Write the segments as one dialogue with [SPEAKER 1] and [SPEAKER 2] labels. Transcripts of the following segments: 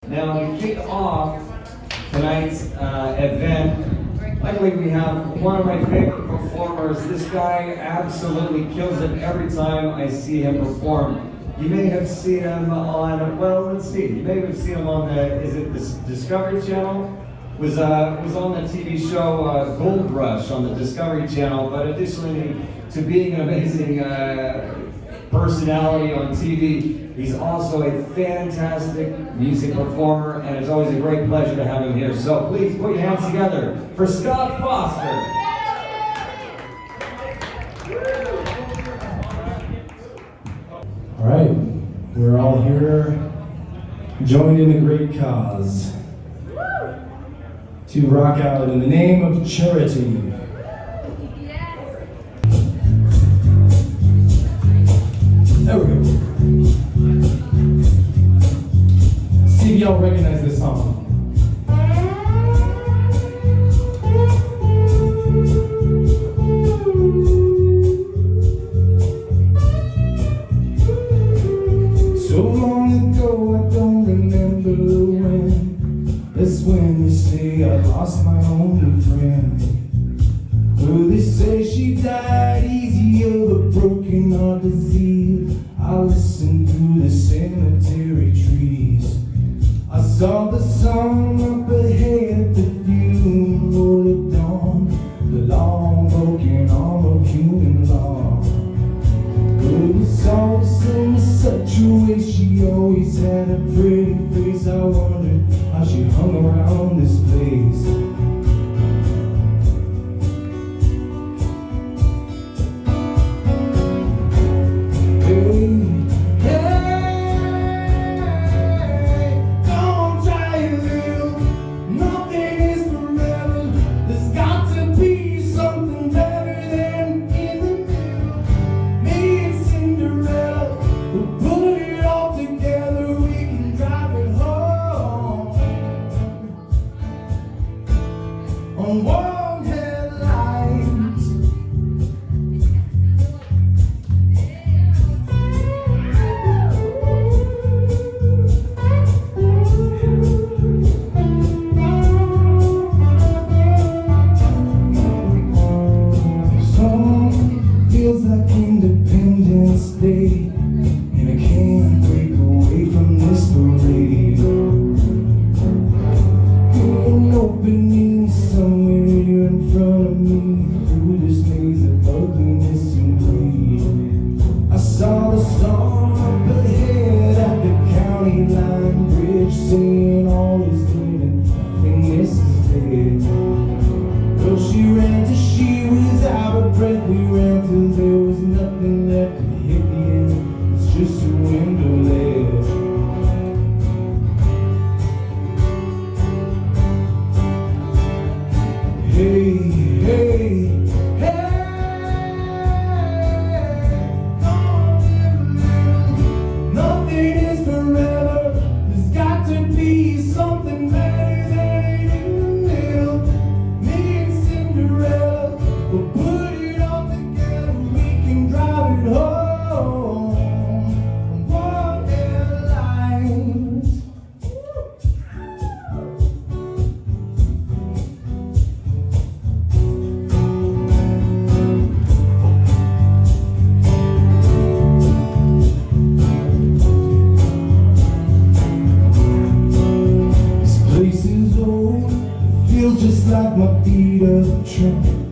[SPEAKER 1] Now, to kick off tonight's event, luckily we have one of my favorite performers. This guy absolutely kills it every time I see him perform. You may have seen him on, well, let's see. You may have seen him on the, is it the Discovery Channel? Was on the TV show Gold Rush on the Discovery Channel, but additionally to being an amazing personality on TV, he's also a fantastic music performer, and it's always a great pleasure to have him here. So please put your hands together for Scott Foster.
[SPEAKER 2] All right, we're all here joining a great cause to rock out in the name of charity. There we go. See if y'all recognize this song. So long ago, I don't remember when. That's when they say I lost my only friend. Well, they say she died easy of a broken heart disease. I listened through the cemetery trees. I saw the sun up ahead, the funeral at dawn, the long broken arm of human law. It was always in such a way, she always had a pretty face. I wondered how she hung around this place.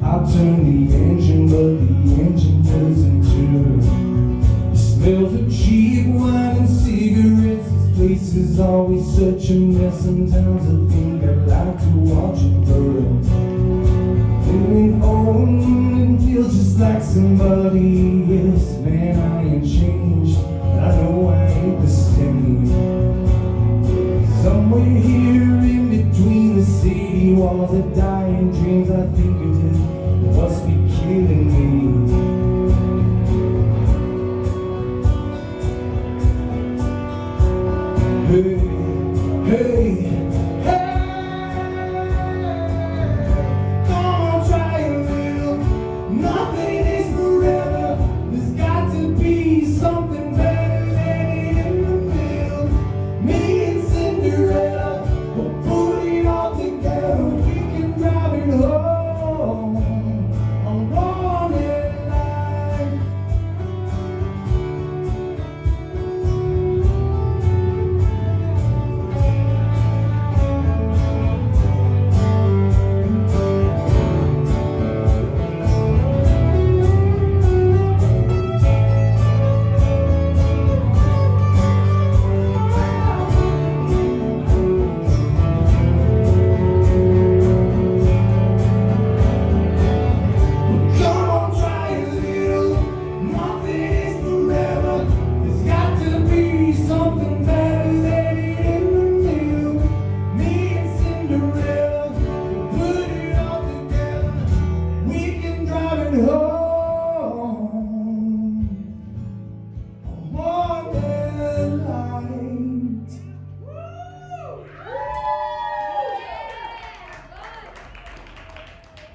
[SPEAKER 2] I'll turn the engine, but the engine doesn't turn. The smells of cheap wine and cigarettes. This place is always such a mess. Sometimes I think I'd like to watch it burn. Feeling old and feels just like somebody else. Man, I ain't changed, but I know I ain't the same. Somewhere here in between the city walls of dying dreams, I think of death must be killing me. Hey, hey, hey, come on, try and live. Nothing is forever. There's got to be something better than it in the middle. Me and Cinderella.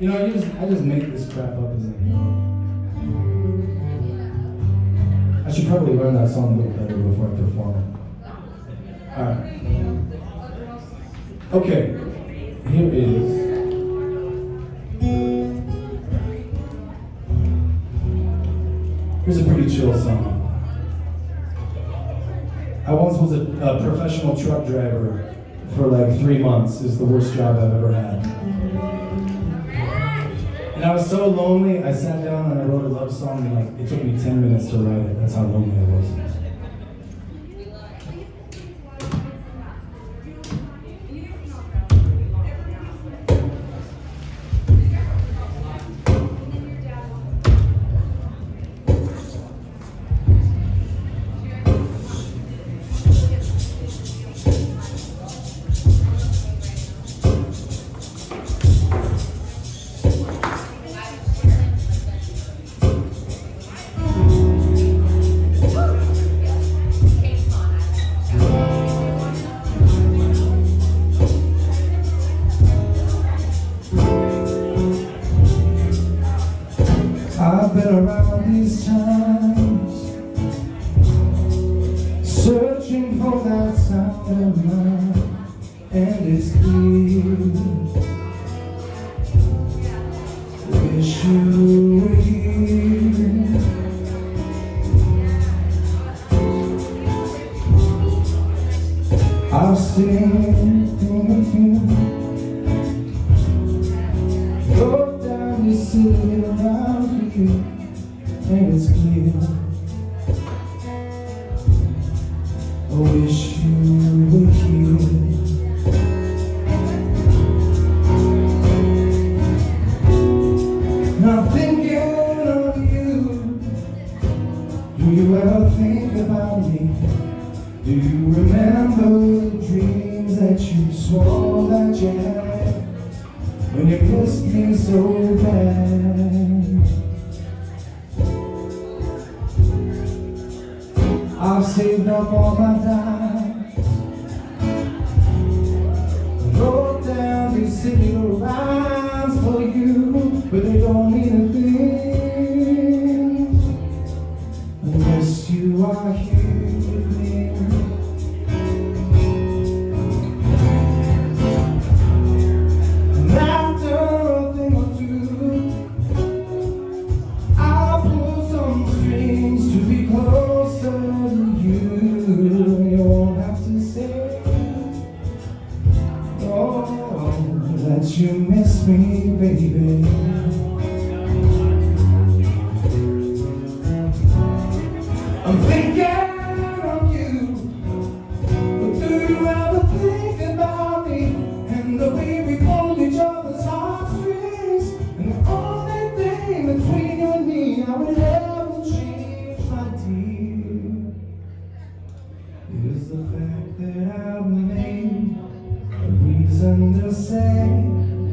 [SPEAKER 2] You know, I just make this crap up as I go. I should probably learn that song a little better before I perform it. Alright. Okay, here it is. Here's a pretty chill song. I once was a professional truck driver for like 3 months. It's the worst job I've ever had. And I was so lonely, I sat down and I wrote a love song and like it took me 10 minutes to write it. That's how lonely I was. I've been around these times, searching for that sound of mine, and it's clear. Wish you were here. I've seen you go down the city around here, and it's clear. I wish you were here. Now thinking of you, do you ever think about me? Do you remember the dreams that you swore that you had when you kissed me so bad? I've saved up all my dimes, wrote down these silly rhymes for you, but they don't mean a thing unless you are here with me. And after a thing or two, I'll pull some strings to be closer to you. You won't have to say, oh, that you miss me, baby. I'm thinking of you, but do you ever think about me and the way we hold each other's heartstrings? And the only thing between you and me I would ever change, my dear, is the fact that I've made a reason to say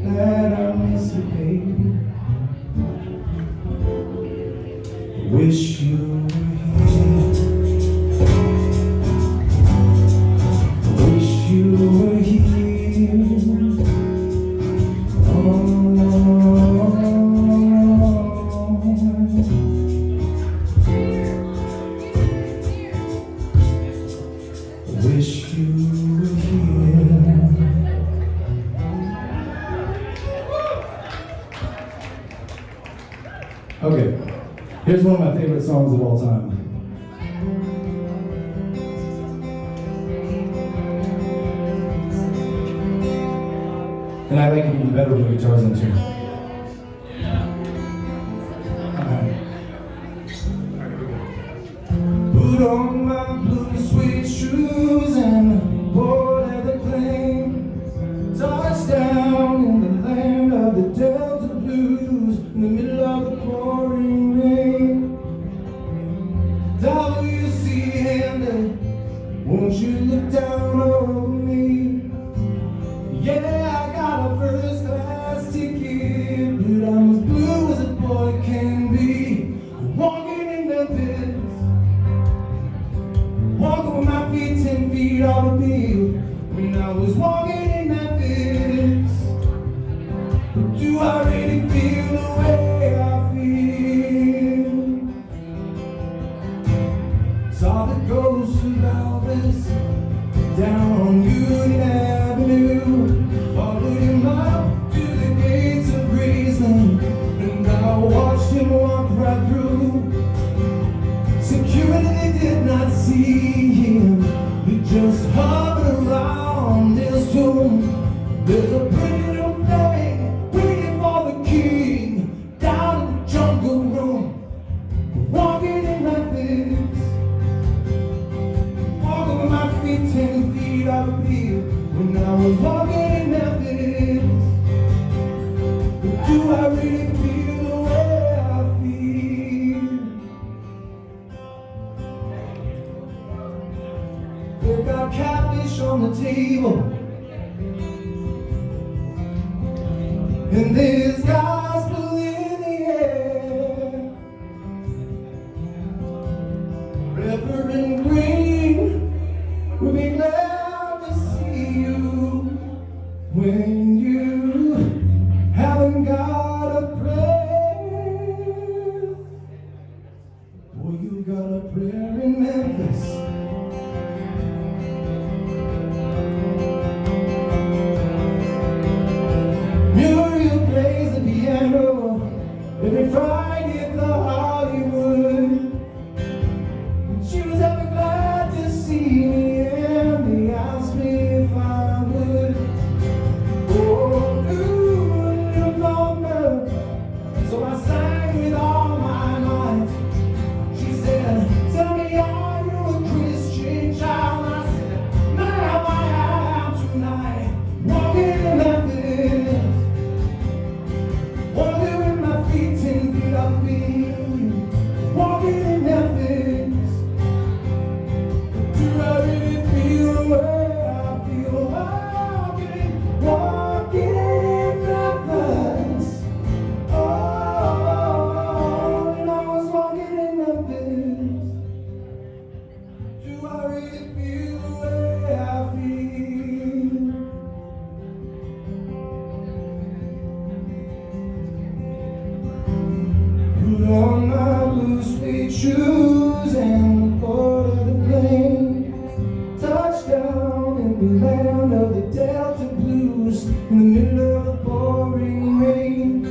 [SPEAKER 2] that I miss you, baby. Wish you were here. Wish you were here. Oh, wish you were here. Okay, here's one of my favorite songs of all time. And I like it even better when the guitar's in tune. Put on my blue suede shoes and board at the plane. Touchdown in the land of the Delta Blues, in the middle of the pouring rain. WC Hamden, won't you look down over me? Yeah, I got a first class ticket, but I'm as blue as a boy can be. Walking in Memphis, walking with my feet 10 feet off the field. When I was walking in Memphis, but do I really room. There's a pretty little thing waiting for the king down in the jungle room. Walking in Memphis, walking with my feet 10 feet out of here. When I was walking in Memphis, do I really feel the way I feel? They've got catfish on the table, and there's gospel in the air. Reverend Green will be glad to see you when you haven't got a prayer. Boy, you got a prayer in Memphis. Muriel plays the piano every Friday at the Hollywood. She was ever glad to see me, and they asked me if I would. Oh, new number. So I sang with all my might. She said, tell me, are you a Christian child? I said, now I am tonight. Walking in Memphis, walking with my feet 10 feet up in. Walking in Memphis. Do I really feel the way I feel? Walking in Memphis. Oh, when I was walking in Memphis, do I really feel the way I feel? Put on my blue suede shoes and boarded the plane. Touchdown in the land of the Delta Blues, in the middle of the pouring rain.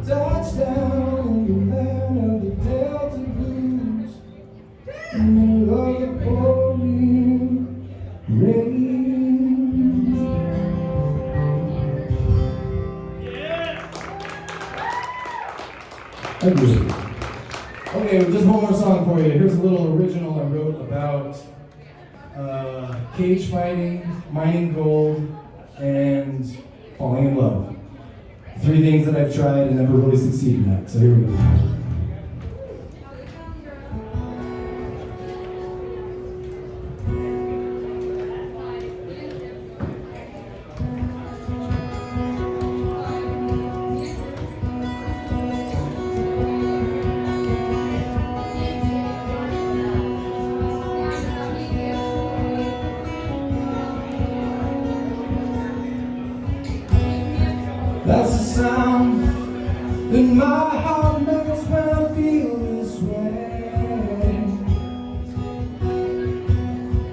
[SPEAKER 2] Touchdown in the land of the Delta Blues, in the middle of the pouring rain. Thank you. Okay, just one more song for you. Here's a little original I wrote about cage fighting, mining gold, and falling in love. 3 things that I've tried and never really succeeded at. So here we go. That's the sound that my heart makes when I feel this way.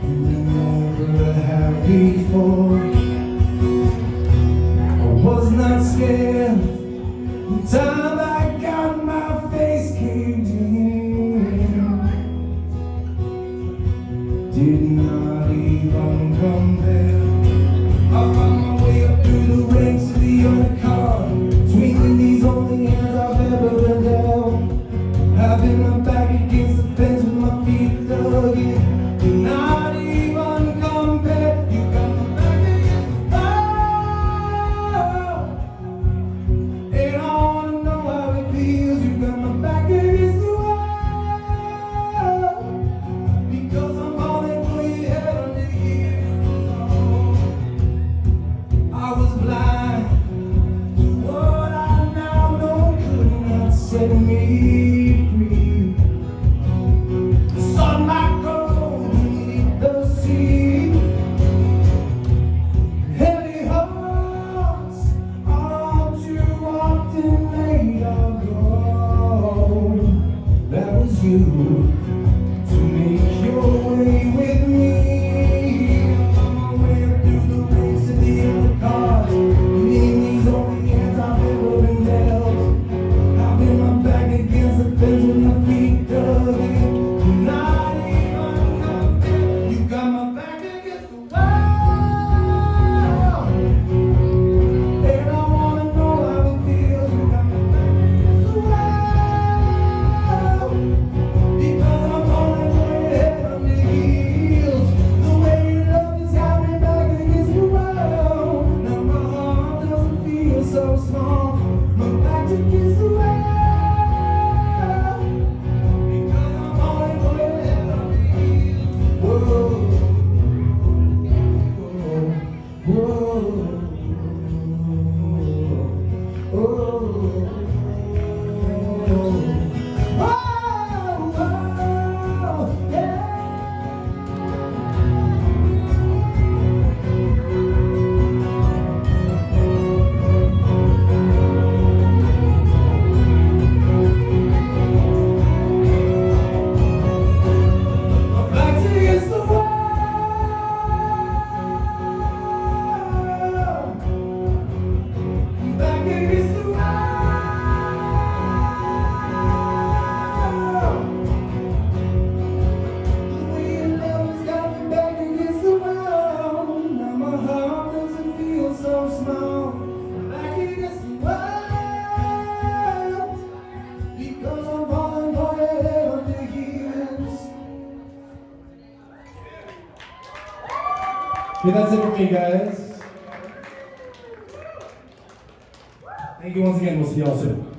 [SPEAKER 2] And never have before. I was not scared the time I got my face caved in. Did not even compare. I found my way up through the ranks of the undercard, swinging these only hands I've ever been down. Having my back against the fence with my feet dug in. Did not even compare. You got my back against the wall, and I wanna know how Okay, that's it for me, guys. Thank you once again. We'll see y'all soon.